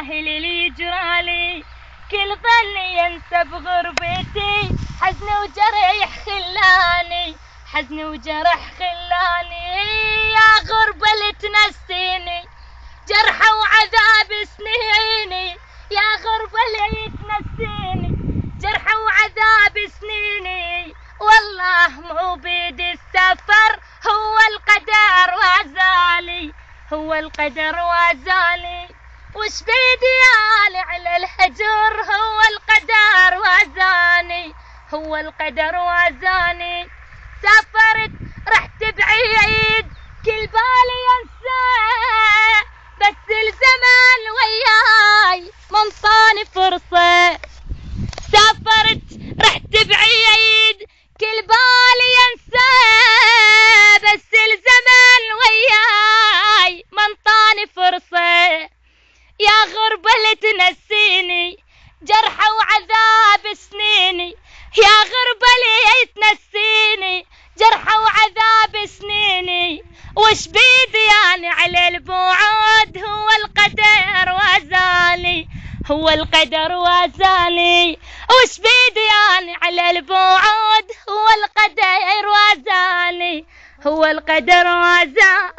يستاهل اللي يجرالي، كل ظني ينسى بغربتي، حزن وجرح خلاني، حزن وجرح خلاني. يا غربة اللي تنسيني جرح وعذاب سنيني، يا غربة اللي تنسيني جرح وعذاب سنيني. والله مو بيد السفر، هو القدر وازالي، هو القدر وازالي. وش بيدي أنا على الهجر، هو القدر وازاني، هو القدر وازاني. سافرت رحت بعيد كل بالي ينسى، بس الزمان وياي منطاني فرصة. سافرت رحت بعيد كل بالي ينسى، بس الزمان وياي منطاني فرصة. يا غربة اللي تنسيني جرح وعذاب سنيني، يا غربة اللي تنسيني جرح وعذاب سنيني. وش بيدي أنا على البعد، هو القدر وازالي، هو القدر وازالي. وش بيدي أنا على البعد، هو القدر وازالي، هو القدر وازالي.